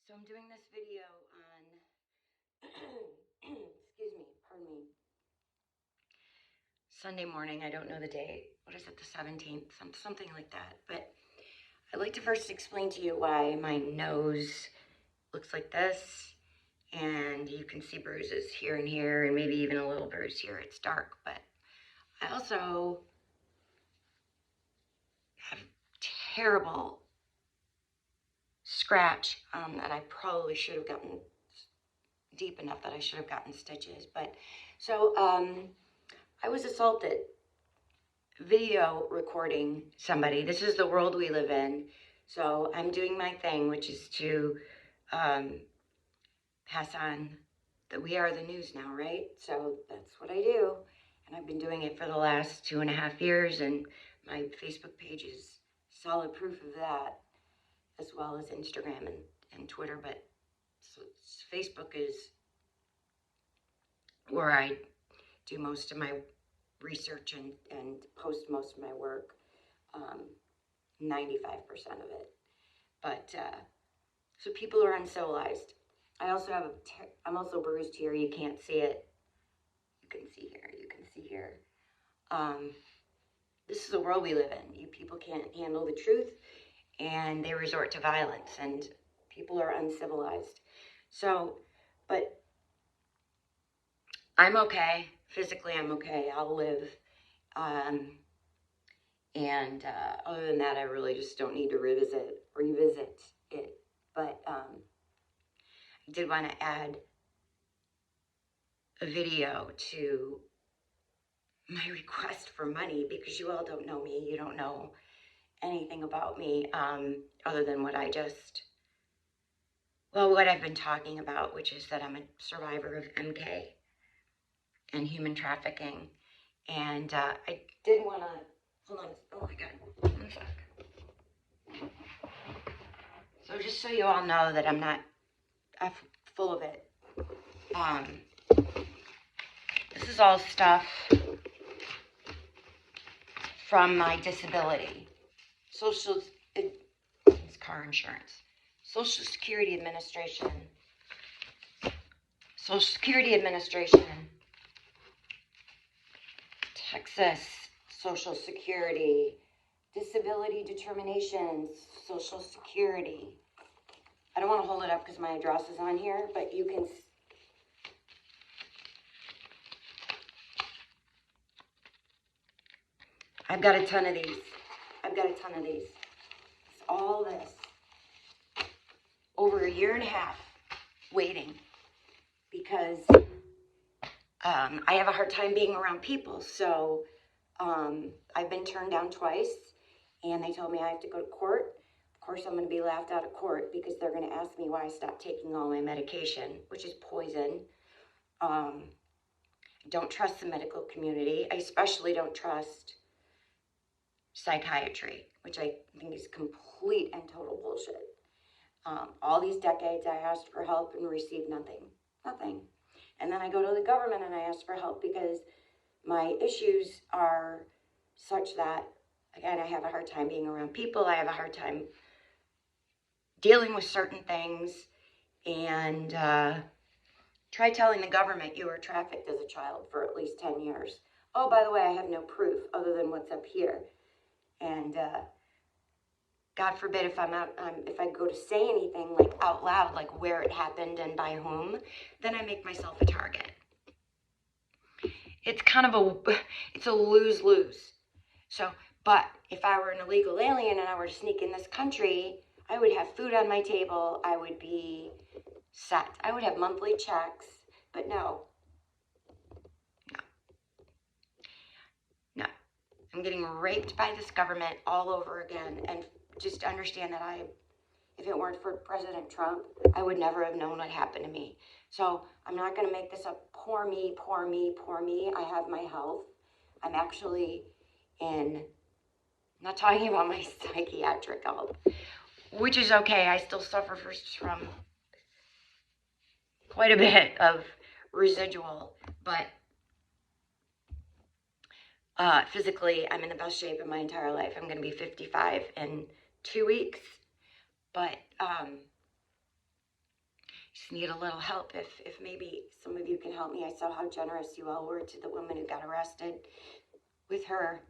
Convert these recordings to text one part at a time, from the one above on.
So I'm doing this video on, excuse me, pardon me, Sunday morning. I don't know the date. What is it, the 17th? Something like that. But I'd like to first explain to you why my nose looks like this. And you can see bruises here and here, and maybe even a little bruise here. It's dark, but I also have terrible scratch that I probably should have gotten deep enough that I should have gotten stitches. But so I was assaulted, video recording somebody. This is the world we live in. So I'm doing my thing, which is to pass on that we are the news now, right? So that's what I do. And I've been doing it for the last 2.5 years, and my Facebook page is solid proof of that, as well as Instagram and Twitter. But so Facebook is where I do most of my research and post most of my work, 95% of it. But so people are uncivilized. I also have I'm also bruised here. You can't see it. You can see here. You can see here. This is the world we live in. You people can't handle the truth, and they resort to violence, and people are uncivilized. So, but I'm okay. Physically, I'm okay. I'll live. And other than that, I really just don't need to revisit it. But I did want to add a video to my request for money, because you all don't know me. You don't know anything about me other than what I've been talking about, which is that I'm a survivor of MK and human trafficking. And I did want to, hold on, oh my God, 1 sec. So just so you all know that I'm not full of it, this is all stuff from my disability. It's car insurance. Social Security Administration, Texas Social Security, disability determinations, Social Security. I don't want to hold it up because my address is on here, but you can. I've got a ton of these. It's all this. Over 1.5 years waiting, because I have a hard time being around people. So I've been turned down twice, and they told me I have to go to court. Of course, I'm going to be laughed out of court because they're going to ask me why I stopped taking all my medication, which is poison. I don't trust the medical community. I especially don't trust psychiatry, which I think is complete and total bullshit. All these decades, I asked for help and received nothing. And then I go to the government and I ask for help because my issues are such that, again, I have a hard time being around people. I have a hard time dealing with certain things. And try telling the government you were trafficked as a child for at least 10 years. Oh, by the way, I have no proof other than what's up here. And God forbid if if I go to say anything like out loud, like where it happened and by whom, then I make myself a target. It's kind of it's a lose-lose. So, but if I were an illegal alien and I were to sneak in this country, I would have food on my table. I would be set. I would have monthly checks, but no. I'm getting raped by this government all over again. And just understand that if it weren't for President Trump, I would never have known what happened to me. So I'm not going to make this up. Poor me. I have my health. I'm actually I'm not talking about my psychiatric health, which is okay. I still suffer from quite a bit of residual, but physically, I'm in the best shape of my entire life. I'm going to be 55 in 2 weeks, but just need a little help. If maybe some of you can help me. I saw how generous you all were to the woman who got arrested with her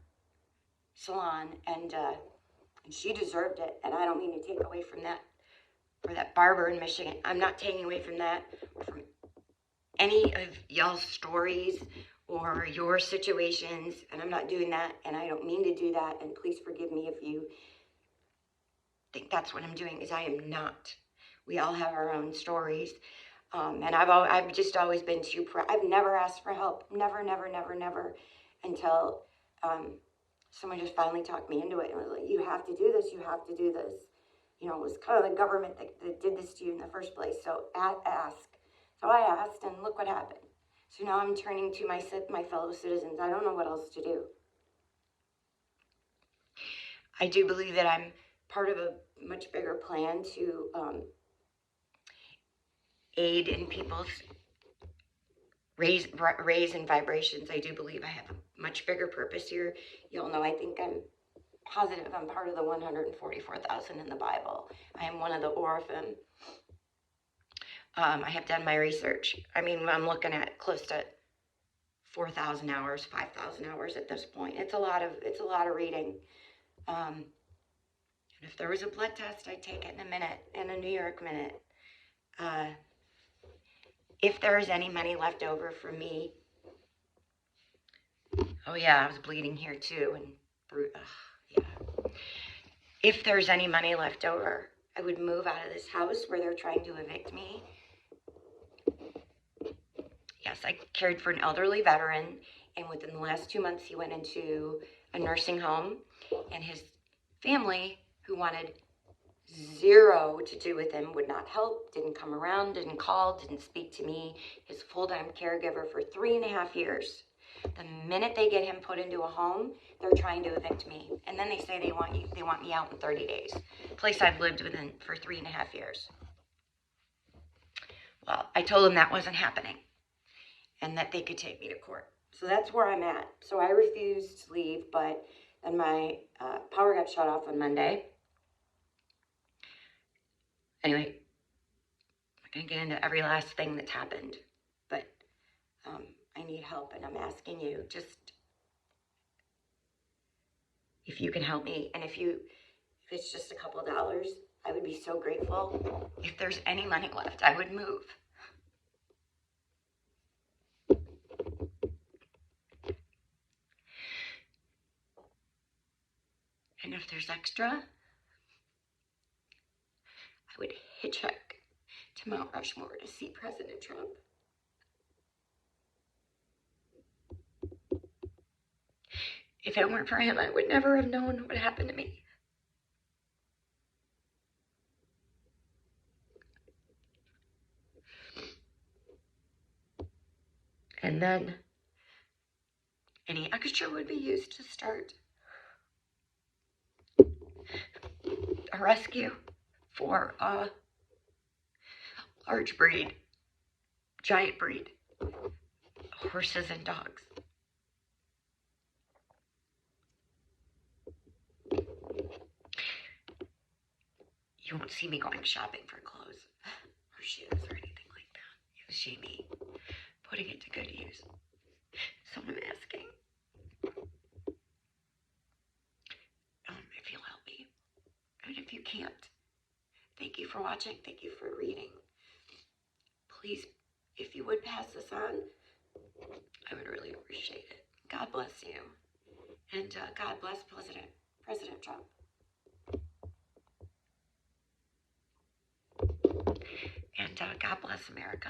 salon, and she deserved it. And I don't mean to take away from that, for that barber in Michigan. I'm not taking away from that, or from any of y'all's stories or your situations, and I'm not doing that, and I don't mean to do that, and please forgive me if you think that's what I'm doing, is I am not. We all have our own stories, and I've just always been too proud. I've never asked for help, never, until someone just finally talked me into it and was like, you have to do this, you have to do this. You know, it was kind of the government that did this to you in the first place, so ask. So I asked, and look what happened. So now I'm turning to my fellow citizens. I don't know what else to do. I do believe that I'm part of a much bigger plan to aid in people's raise in vibrations. I do believe I have a much bigger purpose here. Y'all know, I think I'm positive I'm part of the 144,000 in the Bible. I am one of the Oraphim. I have done my research. I mean, I'm looking at close to 4,000 hours, 5,000 hours at this point. It's a lot of reading. And if there was a blood test, I'd take it in a minute, in a New York minute. If there is any money left over for me, oh yeah, I was bleeding here too, and yeah. If there's any money left over, I would move out of this house where they're trying to evict me. Yes, I cared for an elderly veteran, and within the last 2 months, he went into a nursing home, and his family, who wanted zero to do with him, would not help, didn't come around, didn't call, didn't speak to me, his full-time caregiver for 3.5 years. The minute they get him put into a home, they're trying to evict me. And then they say they want me out in 30 days. Place I've lived within for 3.5 years. Well, I told them that wasn't happening and that they could take me to court. So that's where I'm at. So I refused to leave, but then my power got shut off on Monday. Anyway, I'm going to get into every last thing that's happened, but I need help, and I'm asking you, just if you can help me, and if it's just a couple of dollars, I would be so grateful. If there's any money left, I would move. And if there's extra, I would hitchhike to Mount Rushmore to see President Trump. If it weren't for him, I would never have known what happened to me. And then any extra would be used to start a rescue for a large breed, giant breed, horses and dogs. You won't see me going shopping for clothes or shoes or anything like that. You'll see me putting it to good use. So I'm asking if you'll help me. And if you can't, thank you for watching. Thank you for reading. Please, if you would pass this on, I would really appreciate it. God bless you. And God bless President Trump. And God bless America.